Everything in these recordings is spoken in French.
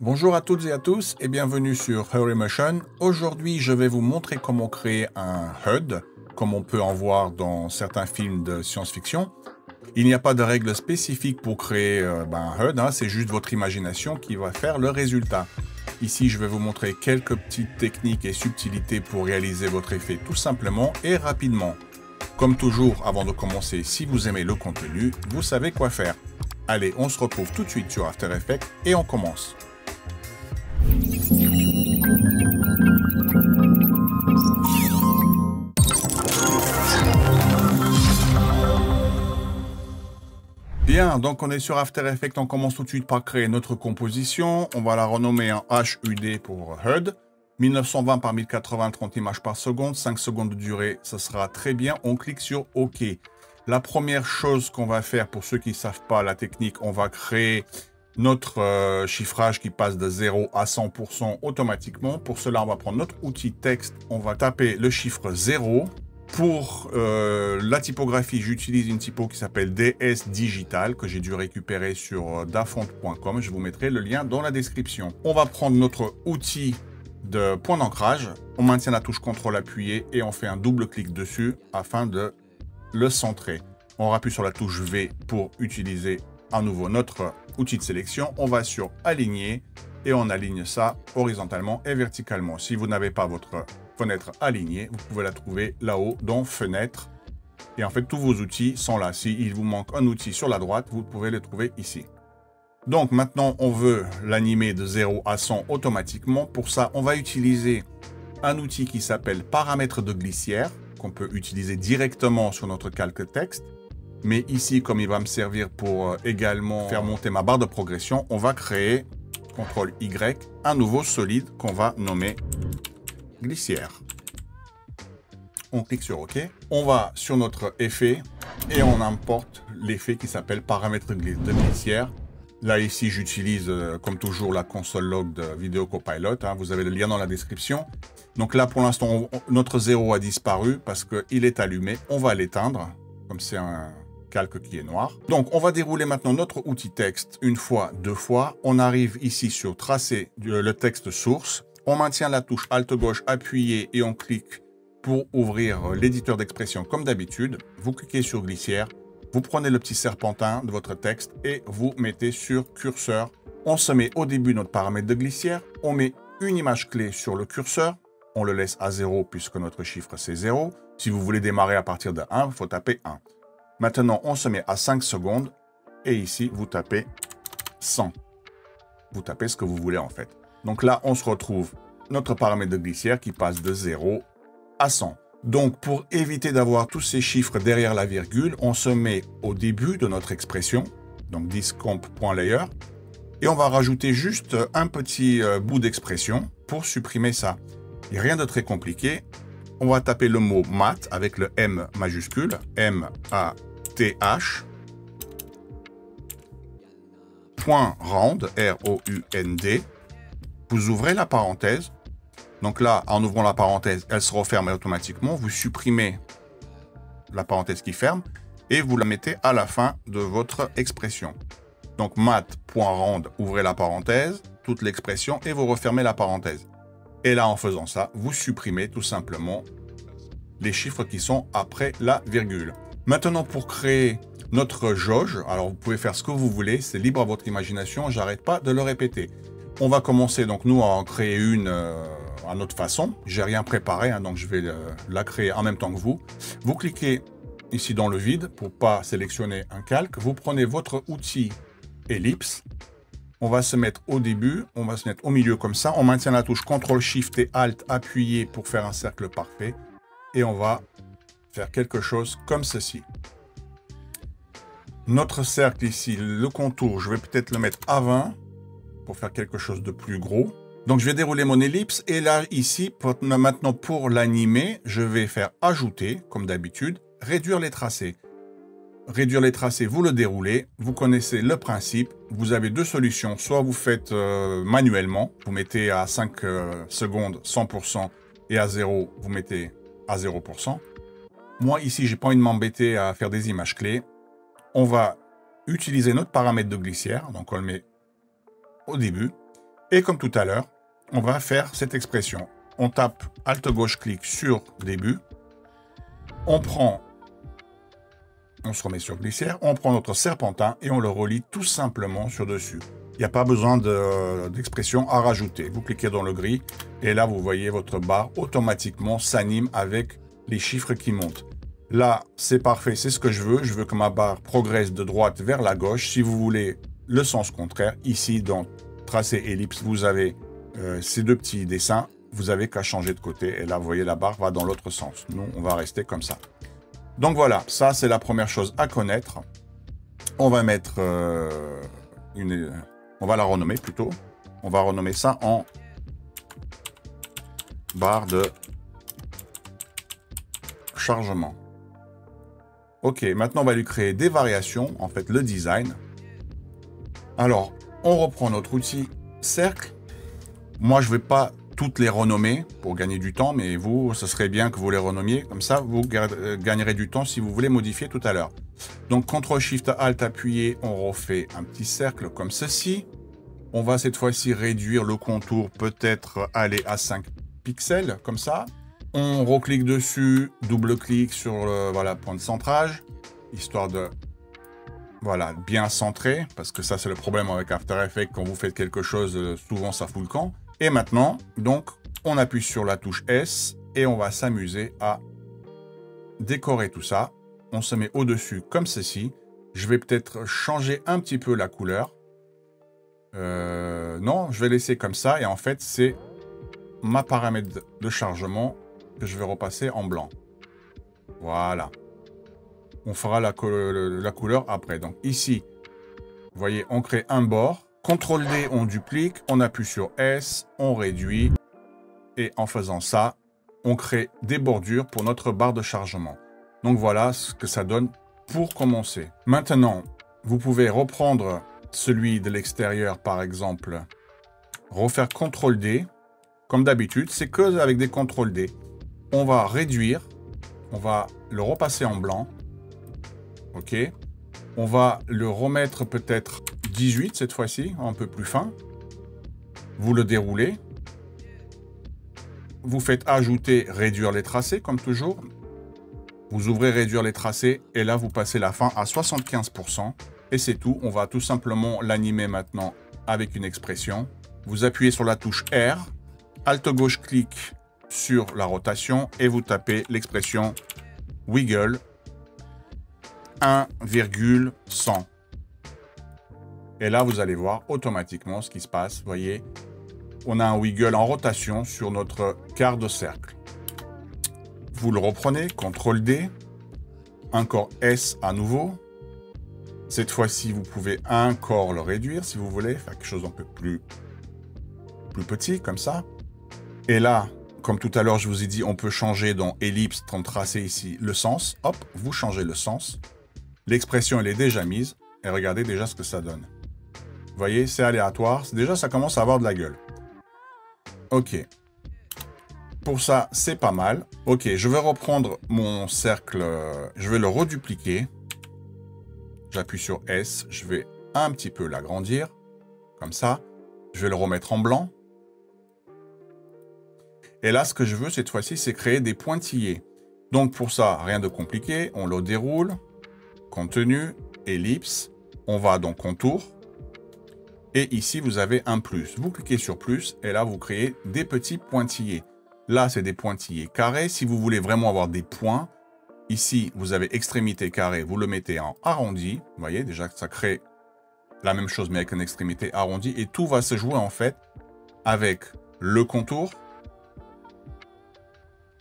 Bonjour à toutes et à tous et bienvenue sur HurryMotion. Aujourd'hui, je vais vous montrer comment créer un HUD, comme on peut en voir dans certains films de science-fiction. Il n'y a pas de règle spécifique pour créer un HUD, c'est juste votre imagination qui va faire le résultat. Ici, je vais vous montrer quelques petites techniques et subtilités pour réaliser votre effet tout simplement et rapidement. Comme toujours, avant de commencer, si vous aimez le contenu, vous savez quoi faire. Allez, on se retrouve tout de suite sur After Effects et on commence. Bien, donc on est sur After Effects, on commence tout de suite par créer notre composition. On va la renommer en HUD pour HUD. 1920 par 1080, 30 images par seconde, 5 secondes de durée, ça sera très bien. On clique sur OK. La première chose qu'on va faire, pour ceux qui ne savent pas la technique, on va créer notre chiffrage qui passe de 0 à 100% automatiquement. Pour cela, on va prendre notre outil texte, on va taper le chiffre 0. Pour la typographie, j'utilise une typo qui s'appelle DS Digital, que j'ai dû récupérer sur dafont.com. Je vous mettrai le lien dans la description. On va prendre notre outil de point d'ancrage, on maintient la touche CTRL appuyée et on fait un double clic dessus afin de le centrer. On appuie sur la touche V pour utiliser à nouveau notre outil de sélection. On va sur Aligner et on aligne ça horizontalement et verticalement. Si vous n'avez pas votre fenêtre alignée, vous pouvez la trouver là-haut dans Fenêtre. Et en fait, tous vos outils sont là. S'il vous manque un outil sur la droite, vous pouvez le trouver ici. Donc maintenant, on veut l'animer de 0 à 100 automatiquement. Pour ça, on va utiliser un outil qui s'appelle paramètres de glissière, qu'on peut utiliser directement sur notre calque texte. Mais ici, comme il va me servir pour également faire monter ma barre de progression, on va créer, CTRL Y, un nouveau solide qu'on va nommer glissière. On clique sur OK. On va sur notre effet et on importe l'effet qui s'appelle paramètres de glissière. Là, ici, j'utilise, comme toujours, la console log de Video Copilot. Vous avez le lien dans la description. Donc là, pour l'instant, notre 0 a disparu parce qu'il est allumé. On va l'éteindre, comme c'est un calque qui est noir. Donc, on va dérouler maintenant notre outil texte une fois, deux fois. On arrive ici sur tracer le texte source. On maintient la touche Alt gauche appuyée et on clique pour ouvrir l'éditeur d'expression comme d'habitude. Vous cliquez sur glissière. Vous prenez le petit serpentin de votre texte et vous mettez sur curseur. On se met au début notre paramètre de glissière. On met une image clé sur le curseur. On le laisse à 0 puisque notre chiffre c'est 0. Si vous voulez démarrer à partir de 1, il faut taper 1. Maintenant, on se met à 5 secondes. Et ici, vous tapez 100. Vous tapez ce que vous voulez en fait. Donc là, on se retrouve notre paramètre de glissière qui passe de 0 à 100. Donc, pour éviter d'avoir tous ces chiffres derrière la virgule, on se met au début de notre expression, donc discomp.layer, et on va rajouter juste un petit bout d'expression pour supprimer ça. Il n'y a rien de très compliqué. On va taper le mot math avec le M majuscule, M-A-T-H, point round, R-O-U-N-D. Vous ouvrez la parenthèse. Donc là, en ouvrant la parenthèse, elle se referme automatiquement. Vous supprimez la parenthèse qui ferme et vous la mettez à la fin de votre expression. Donc mat.rand, ouvrez la parenthèse, toute l'expression et vous refermez la parenthèse. Et là, en faisant ça, vous supprimez tout simplement les chiffres qui sont après la virgule. Maintenant, pour créer notre jauge, alors vous pouvez faire ce que vous voulez, c'est libre à votre imagination, j'arrête pas de le répéter. On va commencer donc nous à en créer une à notre façon. J'ai rien préparé, donc je vais la créer en même temps que vous. Vous cliquez ici dans le vide pour pas sélectionner un calque. Vous prenez votre outil ellipse. On va se mettre au début, on va se mettre au milieu comme ça. On maintient la touche CTRL SHIFT et ALT appuyé pour faire un cercle parfait. Et on va faire quelque chose comme ceci. Notre cercle ici, le contour, je vais peut-être le mettre à 20 pour faire quelque chose de plus gros. Donc, je vais dérouler mon ellipse et là, ici, maintenant, pour l'animer, je vais faire ajouter, comme d'habitude, réduire les tracés. Réduire les tracés, vous le déroulez, vous connaissez le principe. Vous avez deux solutions. Soit vous faites manuellement, vous mettez à 5 secondes 100% et à 0, vous mettez à 0%. Moi, ici, j'ai pas envie de m'embêter à faire des images clés. On va utiliser notre paramètre de glissière, donc on le met au début. Et comme tout à l'heure, on va faire cette expression. On tape Alt-gauche-clic sur début. On se remet sur glissière. On prend notre serpentin et on le relie tout simplement sur dessus. Il n'y a pas besoin d'expression à rajouter. Vous cliquez dans le gris et là, vous voyez votre barre automatiquement s'anime avec les chiffres qui montent. Là, c'est parfait, c'est ce que je veux. Je veux que ma barre progresse de droite vers la gauche. Si vous voulez le sens contraire, ici, dans Tracé ellipse, vous avez ces deux petits dessins. Vous avez qu'à changer de côté. Et là, vous voyez, la barre va dans l'autre sens. Nous, on va rester comme ça. Donc voilà, ça, c'est la première chose à connaître. On va mettre on va la renommer plutôt. On va renommer ça en barre de chargement. Ok, maintenant on va lui créer des variations, en fait le design. Alors, on reprend notre outil cercle. Moi, je ne vais pas toutes les renommer pour gagner du temps, mais vous, ce serait bien que vous les renommiez. Comme ça, vous gagnerez du temps si vous voulez modifier tout à l'heure. Donc, CTRL-SHIFT-ALT appuyé, on refait un petit cercle comme ceci. On va cette fois-ci réduire le contour, peut-être aller à 5 pixels, comme ça. On reclique dessus, double-clic sur le voilà, point de centrage, histoire de voilà, bien centrer, parce que ça, c'est le problème avec After Effects. Quand vous faites quelque chose, souvent, ça fout le camp. Et maintenant, donc, on appuie sur la touche S et on va s'amuser à décorer tout ça. On se met au-dessus comme ceci. Je vais peut-être changer un petit peu la couleur. Non, je vais laisser comme ça. Et en fait, c'est ma paramètre de chargement que je vais repasser en blanc. Voilà. On fera la couleur après. Donc ici, vous voyez, on crée un bord. CTRL-D, on duplique. On appuie sur S, on réduit. Et en faisant ça, on crée des bordures pour notre barre de chargement. Donc voilà ce que ça donne pour commencer. Maintenant, vous pouvez reprendre celui de l'extérieur, par exemple. Refaire CTRL-D. Comme d'habitude, c'est que avec des CTRL-D. On va réduire. On va le repasser en blanc. OK. On va le remettre peut-être 18 cette fois-ci, un peu plus fin. Vous le déroulez. Vous faites ajouter, réduire les tracés, comme toujours. Vous ouvrez réduire les tracés et là, vous passez la fin à 75%. Et c'est tout. On va tout simplement l'animer maintenant avec une expression. Vous appuyez sur la touche R. Alt-gauche-clic sur la rotation et vous tapez l'expression wiggle 1,100. Et là, vous allez voir automatiquement ce qui se passe. Vous voyez, on a un wiggle en rotation sur notre quart de cercle. Vous le reprenez, CTRL-D, encore S à nouveau. Cette fois-ci, vous pouvez encore le réduire si vous voulez, faire quelque chose un peu plus petit, comme ça. Et là, comme tout à l'heure, je vous ai dit, on peut changer dans ellipse, dans tracé ici, le sens. Hop, vous changez le sens. L'expression, elle est déjà mise. Et regardez déjà ce que ça donne. Vous voyez, c'est aléatoire. Déjà, ça commence à avoir de la gueule. OK. Pour ça, c'est pas mal. OK, je vais reprendre mon cercle. Je vais le redupliquer. J'appuie sur S. Je vais un petit peu l'agrandir. Comme ça. Je vais le remettre en blanc. Et là, ce que je veux cette fois-ci, c'est créer des pointillés. Donc pour ça, rien de compliqué. On le déroule. Contenu, ellipse. On va dans contour. Et ici, vous avez un plus. Vous cliquez sur plus et là, vous créez des petits pointillés. Là, c'est des pointillés carrés. Si vous voulez vraiment avoir des points, ici, vous avez extrémité carrée. Vous le mettez en arrondi. Vous voyez déjà que ça crée la même chose, mais avec une extrémité arrondie. Et tout va se jouer en fait avec le contour,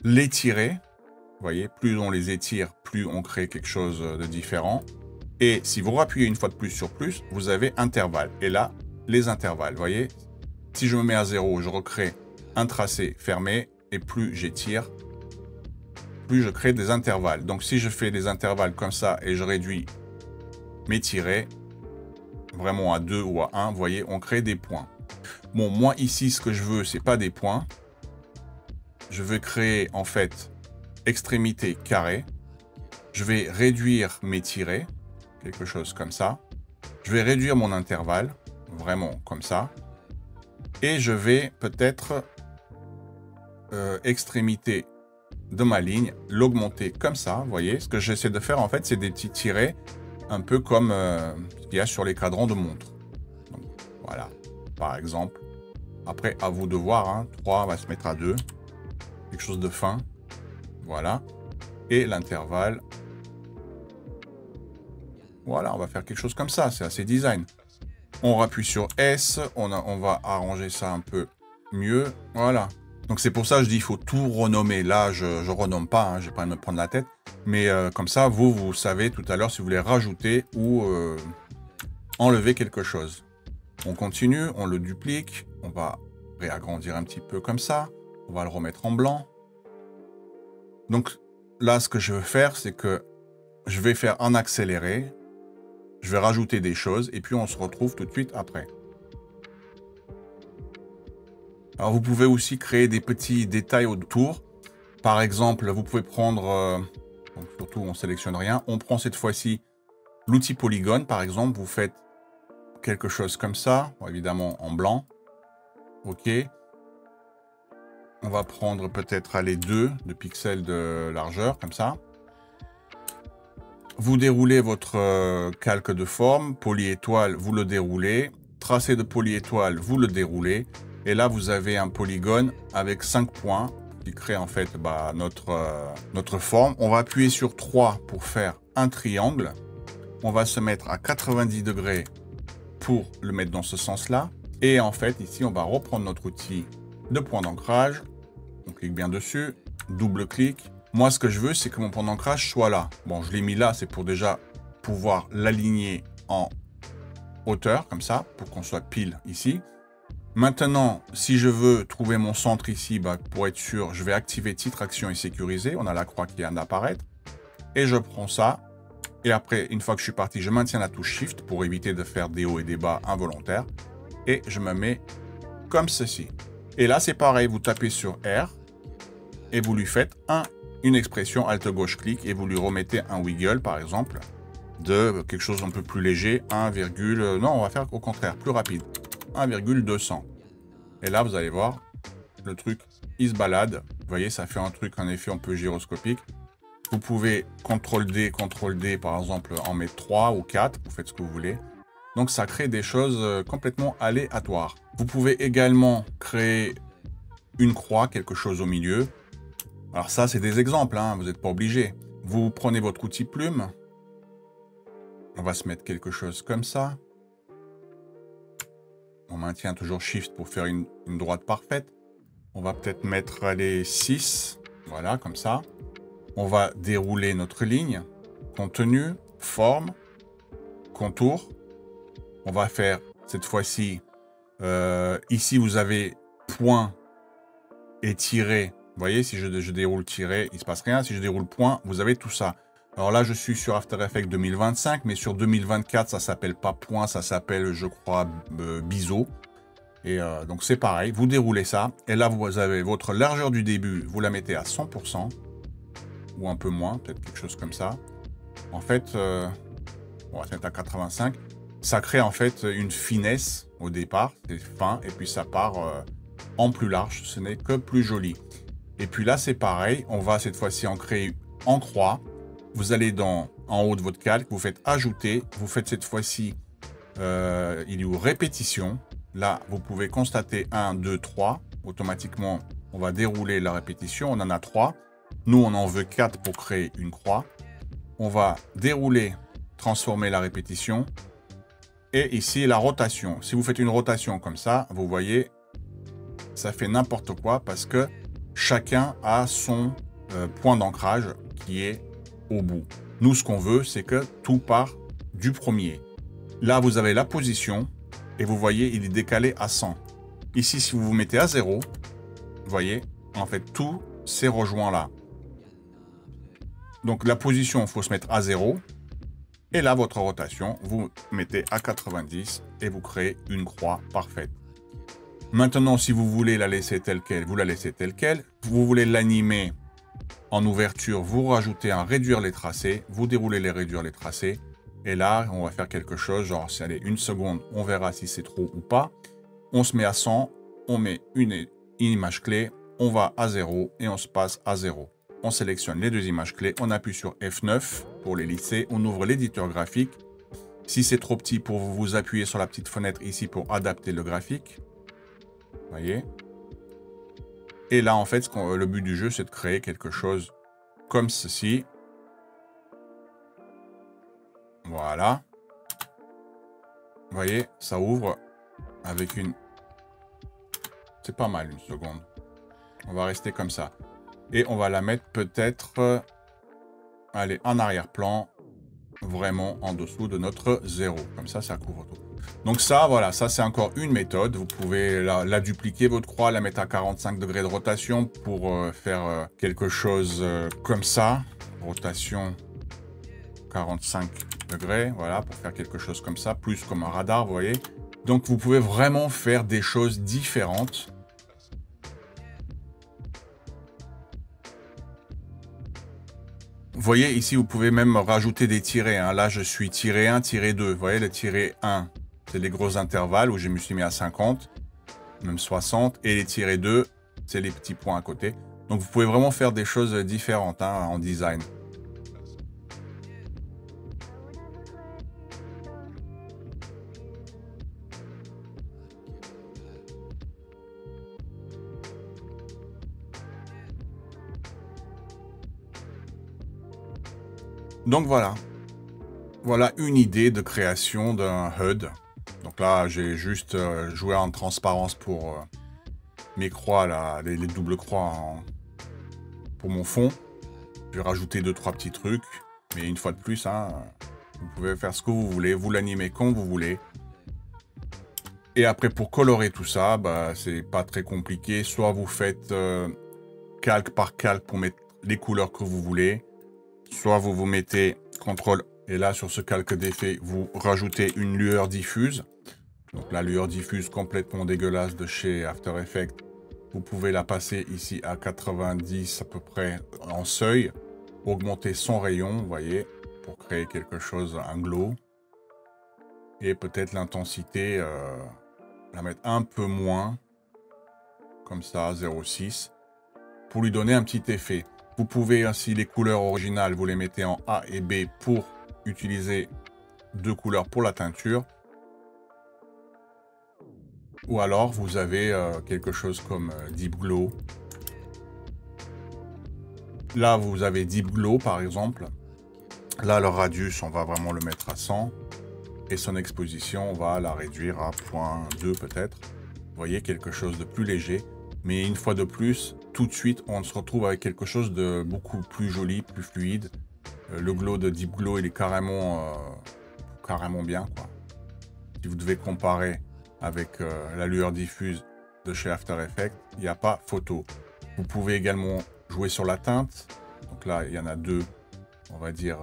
les tirés. Vous voyez, plus on les étire, plus on crée quelque chose de différent. Et si vous rappuyez une fois de plus sur plus, vous avez intervalle. Et là, les intervalles, vous voyez, si je me mets à 0, je recrée un tracé fermé. Et plus j'étire, plus je crée des intervalles. Donc si je fais des intervalles comme ça et je réduis mes tirés, vraiment à 2 ou à 1, vous voyez, on crée des points. Bon, moi ici, ce que je veux, c'est pas des points. Je veux créer en fait extrémité carrée. Je vais réduire mes tirés, quelque chose comme ça. Je vais réduire mon intervalle, vraiment comme ça. Et je vais peut-être extrémité de ma ligne, l'augmenter comme ça. Vous voyez, ce que j'essaie de faire en fait, c'est des petits tirets, un peu comme ce qu'il y a sur les cadrans de montre. Donc, voilà, par exemple. Après, à vous de voir, hein. 3 va se mettre à 2. Quelque chose de fin. Voilà. Et l'intervalle. Voilà, on va faire quelque chose comme ça. C'est assez design. On rappuie sur S. On va arranger ça un peu mieux. Voilà. Donc c'est pour ça que je dis il faut tout renommer. Là, je ne renomme pas. Hein, je vais pas me prendre la tête. Mais comme ça, vous savez tout à l'heure si vous voulez rajouter ou enlever quelque chose. On continue. On le duplique. On va réagrandir un petit peu comme ça. On va le remettre en blanc. Donc là, ce que je veux faire, c'est que je vais faire en accéléré. Je vais rajouter des choses et puis on se retrouve tout de suite après. Alors vous pouvez aussi créer des petits détails autour. Par exemple, vous pouvez prendre, donc surtout on sélectionne rien, on prend cette fois-ci l'outil polygone par exemple, vous faites quelque chose comme ça, bon, évidemment en blanc. Ok. On va prendre peut-être les 2 de pixels de largeur, comme ça. Vous déroulez votre calque de forme, polyétoile, vous le déroulez. Tracé de polyétoile, vous le déroulez. Et là, vous avez un polygone avec 5 points qui crée en fait notre forme. On va appuyer sur 3 pour faire un triangle. On va se mettre à 90 degrés pour le mettre dans ce sens-là. Et en fait, ici, on va reprendre notre outil de point d'ancrage. On clique bien dessus, double-clic. Moi, ce que je veux, c'est que mon point d'ancrage soit là. Bon, je l'ai mis là, c'est pour déjà pouvoir l'aligner en hauteur, comme ça, pour qu'on soit pile ici. Maintenant, si je veux trouver mon centre ici, pour être sûr, je vais activer titre, action et sécuriser. On a la croix qui vient d'apparaître. Et je prends ça. Et après, une fois que je suis parti, je maintiens la touche Shift pour éviter de faire des hauts et des bas involontaires. Et je me mets comme ceci. Et là, c'est pareil, vous tapez sur R et vous lui faites une expression Alt-gauche-clic et vous lui remettez un wiggle, par exemple, de quelque chose un peu plus léger, 1, non, on va faire au contraire, plus rapide, 1,200. Et là, vous allez voir, le truc, il se balade. Vous voyez, ça fait un truc, un effet un peu gyroscopique. Vous pouvez CTRL-D, par exemple, en mettre 3 ou 4, vous faites ce que vous voulez. Donc, ça crée des choses complètement aléatoires. Vous pouvez également créer une croix, quelque chose au milieu. Alors ça, c'est des exemples, hein, vous n'êtes pas obligé. Vous prenez votre outil plume. On va se mettre quelque chose comme ça. On maintient toujours Shift pour faire une droite parfaite. On va peut-être mettre les 6. Voilà, comme ça. On va dérouler notre ligne. Contenu, forme, contour. On va faire cette fois-ci, ici vous avez point et tiret. Vous voyez, si je déroule tiret, il ne se passe rien. Si je déroule point, vous avez tout ça. Alors là, je suis sur After Effects 2025, mais sur 2024, ça ne s'appelle pas point, ça s'appelle, je crois, biseau. Et donc c'est pareil, vous déroulez ça. Et là, vous avez votre largeur du début, vous la mettez à 100%, ou un peu moins, peut-être quelque chose comme ça. En fait, on va se mettre à 85. Ça crée en fait une finesse au départ, c'est fin, et puis ça part en plus large, ce n'est que plus joli. Et puis là, c'est pareil, on va cette fois-ci en créer en croix. Vous allez en haut de votre calque, vous faites ajouter, vous faites cette fois-ci, il y a répétition. Là, vous pouvez constater 1, 2, 3. Automatiquement, on va dérouler la répétition, on en a 3. Nous, on en veut 4 pour créer une croix. On va dérouler, transformer la répétition. Et ici, la rotation. Si vous faites une rotation comme ça, vous voyez, ça fait n'importe quoi parce que chacun a son point d'ancrage qui est au bout. Nous, ce qu'on veut, c'est que tout part du premier. Là, vous avez la position et vous voyez, il est décalé à 100. Ici, si vous vous mettez à 0, vous voyez, en fait, tout s'est rejoint là. Donc, la position, il faut se mettre à 0. Et là, votre rotation, vous mettez à 90 et vous créez une croix parfaite. Maintenant, si vous voulez la laisser telle qu'elle, vous la laissez telle qu'elle. Vous voulez l'animer en ouverture, vous rajoutez un réduire les tracés, vous déroulez les réduire les tracés. Et là, on va faire quelque chose, genre, si allez, une seconde, on verra si c'est trop ou pas. On se met à 100 on met une image clé, on va à 0 et on se passe à 0. On sélectionne les deux images clés, on appuie sur F9 pour les lisser, on ouvre l'éditeur graphique. Si c'est trop petit pour vous, vous appuyez sur la petite fenêtre ici pour adapter le graphique. Vous voyez? Et là, en fait, le but du jeu, c'est de créer quelque chose comme ceci. Voilà. Vous voyez, ça ouvre avec une... C'est pas mal, une seconde. On va rester comme ça. Et on va la mettre peut-être... allez, en arrière-plan. Vraiment en dessous de notre 0. Comme ça, ça couvre tout. Donc ça, voilà, ça c'est encore une méthode. Vous pouvez la dupliquer, votre croix, la mettre à 45 degrés de rotation pour faire quelque chose comme ça. Rotation 45 degrés, voilà, pour faire quelque chose comme ça, plus comme un radar, vous voyez. Donc vous pouvez vraiment faire des choses différentes. Vous voyez, ici, vous pouvez même rajouter des tirets. Hein. Là, je suis tiré 1, tiré 2. Vous voyez, le tiré 1, c'est les gros intervalles où je me suis mis à 50, même 60. Et les tirés 2, c'est les petits points à côté. Donc, vous pouvez vraiment faire des choses différentes hein, en design. Donc voilà, voilà une idée de création d'un HUD. Donc là, j'ai juste joué en transparence pour mes croix, là, les doubles croix pour mon fond. Je vais rajouter 2-3 petits trucs, mais une fois de plus, hein, vous pouvez faire ce que vous voulez, vous l'animez comme vous voulez. Et après, pour colorer tout ça, bah, c'est pas très compliqué. Soit vous faites calque par calque pour mettre les couleurs que vous voulez. Soit vous mettez CTRL et là sur ce calque d'effet vous rajoutez une lueur diffuse. Donc la lueur diffuse complètement dégueulasse de chez After Effects. Vous pouvez la passer ici à 90 à peu près en seuil. Augmenter son rayon, vous voyez, pour créer quelque chose, un glow. Et peut-être l'intensité, la mettre un peu moins. Comme ça, 0,6. Pour lui donner un petit effet. Vous pouvez ainsi, les couleurs originales, vous les mettez en A et B pour utiliser deux couleurs pour la teinture. Ou alors, vous avez quelque chose comme Deep Glow. Là, vous avez Deep Glow, par exemple. Là, le radius, on va vraiment le mettre à 100. Et son exposition, on va la réduire à 0,2 peut-être. Vous voyez, quelque chose de plus léger. Mais une fois de plus, tout de suite, on se retrouve avec quelque chose de beaucoup plus joli, plus fluide. Le glow de Deep Glow, il est carrément bien, quoi. Si vous devez comparer avec la lueur diffuse de chez After Effects, il n'y a pas photo. Vous pouvez également jouer sur la teinte. Donc là, il y en a deux, on va dire,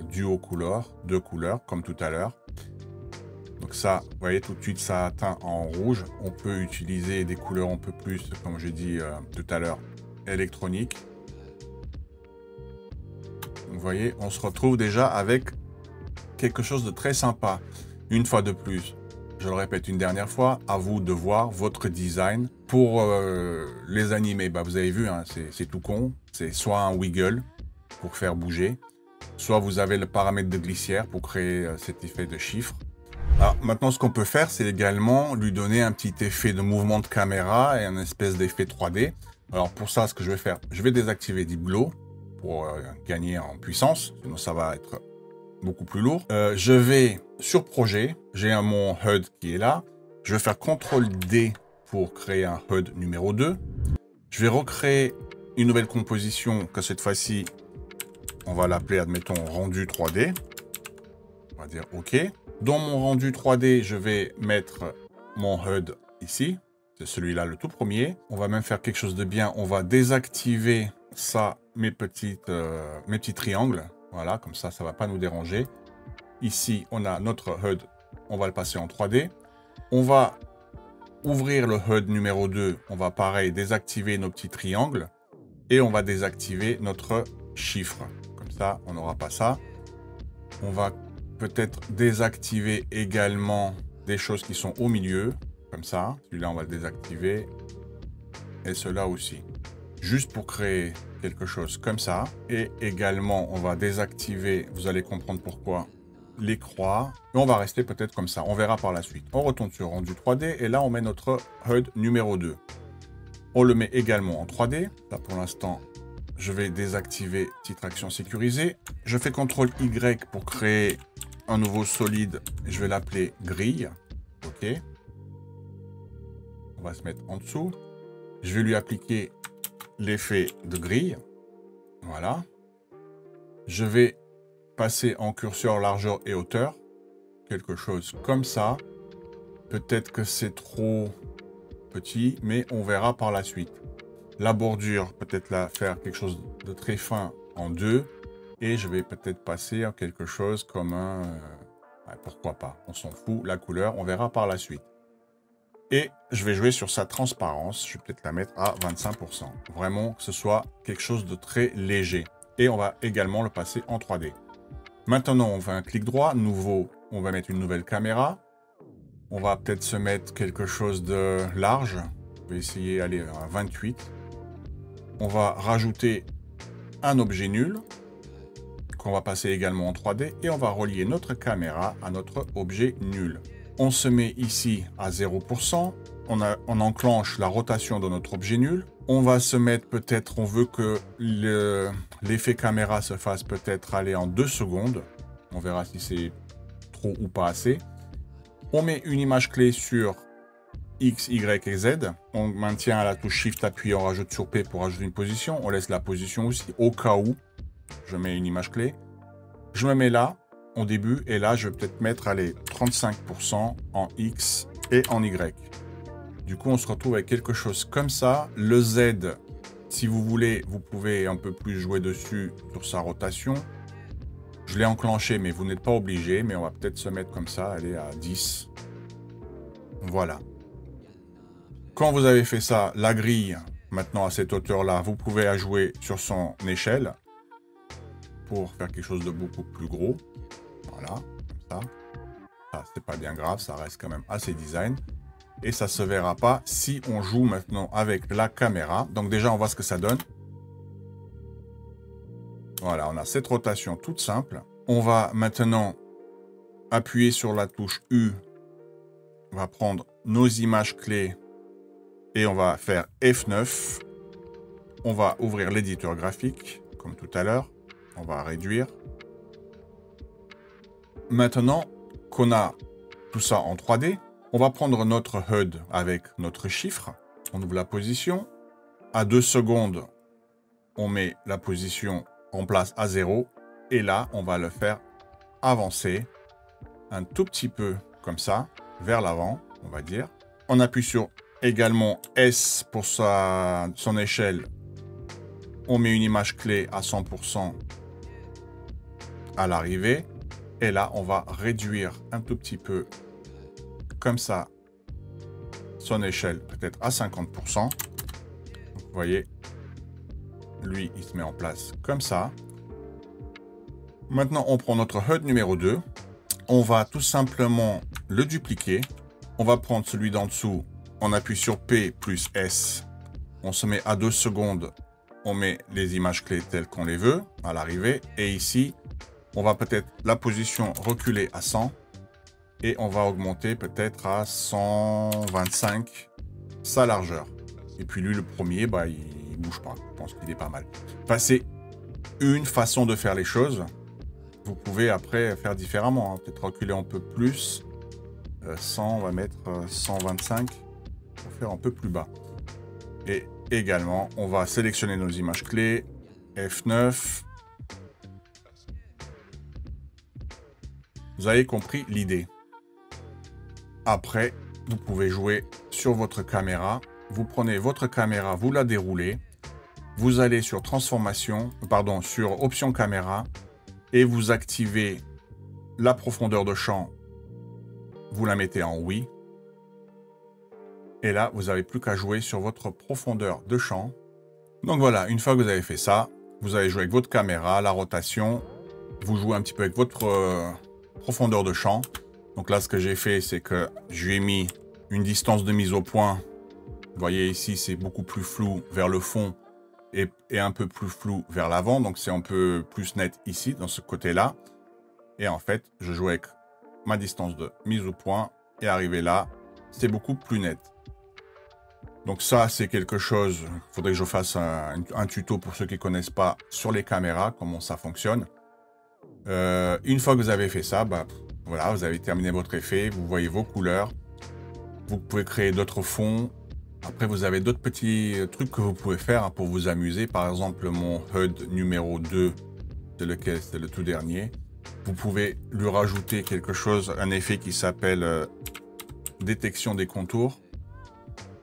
duo couleurs, deux couleurs, comme tout à l'heure. Donc ça, vous voyez, tout de suite, ça a teint en rouge. On peut utiliser des couleurs un peu plus, comme j'ai dit tout à l'heure, électroniques. Vous voyez, on se retrouve déjà avec quelque chose de très sympa. Une fois de plus, je le répète une dernière fois, à vous de voir votre design. Pour les animer, bah, vous avez vu, hein, c'est tout con. C'est soit un wiggle pour faire bouger, soit vous avez le paramètre de glissière pour créer cet effet de chiffre. Alors maintenant, ce qu'on peut faire, c'est également lui donner un petit effet de mouvement de caméra et un espèce d'effet 3D. Alors pour ça, ce que je vais faire, je vais désactiver Deep Glow pour gagner en puissance, sinon ça va être beaucoup plus lourd. Je vais sur projet, j'ai mon HUD qui est là. Je vais faire CTRL-D pour créer un HUD numéro 2. Je vais recréer une nouvelle composition que cette fois-ci, on va l'appeler, admettons, rendu 3D. On va dire OK. Dans mon rendu 3D, je vais mettre mon HUD ici. C'est celui-là, le tout premier. On va même faire quelque chose de bien. On va désactiver ça, mes petits triangles. Voilà, comme ça, ça ne va pas nous déranger. Ici, on a notre HUD. On va le passer en 3D. On va ouvrir le HUD numéro 2. On va pareil désactiver nos petits triangles. Et on va désactiver notre chiffre. Comme ça, on n'aura pas ça. On va peut-être désactiver également des choses qui sont au milieu. comme ça. Celui-là, on va le désactiver. Et cela aussi. Juste pour créer quelque chose comme ça. Et également, on va désactiver, vous allez comprendre pourquoi, les croix. Et on va rester peut-être comme ça. On verra par la suite. On retourne sur rendu 3D. Et là, on met notre HUD numéro 2. On le met également en 3D. Là, pour l'instant, je vais désactiver titre action sécurisée. Je fais CTRL Y pour créer un nouveau solide. Je vais l'appeler grille. OK. On va se mettre en dessous. Je vais lui appliquer l'effet de grille. Voilà. Je vais passer en curseur largeur et hauteur. Quelque chose comme ça. Peut-être que c'est trop petit, mais on verra par la suite. La bordure, peut-être la faire quelque chose de très fin en 2. Et je vais peut-être passer à quelque chose comme un... pourquoi pas, on s'en fout. La couleur, on verra par la suite. Et je vais jouer sur sa transparence. Je vais peut-être la mettre à 25%. Vraiment que ce soit quelque chose de très léger. Et on va également le passer en 3D. Maintenant, on fait un clic droit. Nouveau, on va mettre une nouvelle caméra. On va peut-être se mettre quelque chose de large. On va essayer d'aller à 28. On va rajouter un objet nul qu'on va passer également en 3D. Et on va relier notre caméra à notre objet nul. On se met ici à 0%. On enclenche la rotation de notre objet nul. On va se mettre peut-être, on veut que l'effet caméra se fasse peut-être aller en 2 secondes. On verra si c'est trop ou pas assez. On met une image clé sur X, Y et Z. On maintient à la touche Shift appuyé, on rajoute sur P pour ajouter une position. On laisse la position aussi, au cas où. Je mets une image clé. Je me mets là, au début, et là, je vais peut-être mettre, allez, 35% en X et en Y. Du coup, on se retrouve avec quelque chose comme ça. Le Z, si vous voulez, vous pouvez un peu plus jouer dessus sur sa rotation. Je l'ai enclenché, mais vous n'êtes pas obligé. Mais on va peut-être se mettre comme ça, aller à 10. Voilà. Quand vous avez fait ça, la grille, maintenant à cette hauteur-là, vous pouvez la jouer sur son échelle pour faire quelque chose de beaucoup plus gros. Voilà, comme ça. Ça, c'est pas bien grave, ça reste quand même assez design. Et ça se verra pas si on joue maintenant avec la caméra. Donc déjà, on voit ce que ça donne. Voilà, on a cette rotation toute simple. On va maintenant appuyer sur la touche U. On va prendre nos images clés et on va faire F9. On va ouvrir l'éditeur graphique, comme tout à l'heure. On va réduire. Maintenant qu'on a tout ça en 3D, on va prendre notre HUD avec notre chiffre. On ouvre la position. À 2 secondes, on met la position en place à 0. Et là, on va le faire avancer un tout petit peu comme ça, vers l'avant, on va dire. On appuie sur également S pour son échelle. On met une image clé à 100% à l'arrivée. Et là, on va réduire un tout petit peu comme ça son échelle, peut-être à 50%. Vous voyez, lui, il se met en place comme ça. Maintenant, on prend notre HUD numéro 2. On va tout simplement le dupliquer. On va prendre celui d'en dessous. On appuie sur P plus S. On se met à 2 secondes. On met les images clés telles qu'on les veut à l'arrivée. Et ici, on va peut-être la position reculer à 100. Et on va augmenter peut-être à 125 sa largeur. Et puis lui, le premier, bah, il bouge pas. Je pense qu'il est pas mal. Enfin, c'est une façon de faire les choses. Vous pouvez après faire différemment. Hein. Peut-être reculer un peu plus. 100, on va mettre 125 pour faire un peu plus bas. Et également, on va sélectionner nos images clés. F9. Vous avez compris l'idée. Après, vous pouvez jouer sur votre caméra. Vous prenez votre caméra, vous la déroulez. Vous allez sur transformation, pardon, sur option caméra et vous activez la profondeur de champ. Vous la mettez en oui. Et là, vous n'avez plus qu'à jouer sur votre profondeur de champ. Donc voilà, une fois que vous avez fait ça, vous allez jouer avec votre caméra, la rotation. Vous jouez un petit peu avec votre profondeur de champ. Donc là, ce que j'ai fait, c'est que je lui ai mis une distance de mise au point. Vous voyez ici, c'est beaucoup plus flou vers le fond et un peu plus flou vers l'avant. Donc, c'est un peu plus net ici, dans ce côté-là. Et en fait, je joue avec ma distance de mise au point et arrivé là, c'est beaucoup plus net. Donc ça, c'est quelque chose, il faudrait que je fasse un tuto pour ceux qui ne connaissent pas sur les caméras, comment ça fonctionne. Une fois que vous avez fait ça, bah, voilà, vous avez terminé votre effet, vous voyez vos couleurs. Vous pouvez créer d'autres fonds. Après, vous avez d'autres petits trucs que vous pouvez faire pour vous amuser. Par exemple, mon HUD numéro 2, c'est lequel? C'est le tout dernier. Vous pouvez lui rajouter quelque chose, un effet qui s'appelle détection des contours.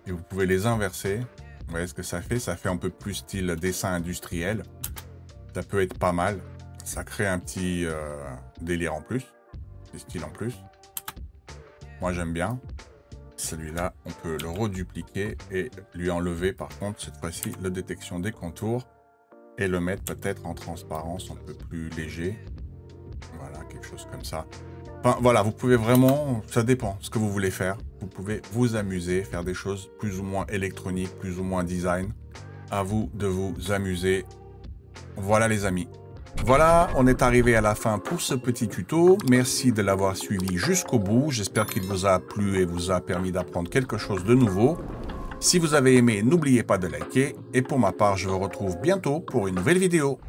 Et vous pouvez les inverser. Vous voyez ce que ça fait? Ça fait un peu plus style dessin industriel. Ça peut être pas mal. Ça crée un petit délire en plus. Des styles en plus. Moi, j'aime bien. Celui-là, on peut le redupliquer et lui enlever, par contre, cette fois-ci, la détection des contours. Et le mettre peut-être en transparence un peu plus léger. Voilà, quelque chose comme ça. Enfin, voilà, vous pouvez vraiment, ça dépend ce que vous voulez faire. Vous pouvez vous amuser, faire des choses plus ou moins électroniques, plus ou moins design. À vous de vous amuser. Voilà les amis. Voilà, on est arrivé à la fin pour ce petit tuto. Merci de l'avoir suivi jusqu'au bout. J'espère qu'il vous a plu et vous a permis d'apprendre quelque chose de nouveau. Si vous avez aimé, n'oubliez pas de liker. Et pour ma part, je vous retrouve bientôt pour une nouvelle vidéo.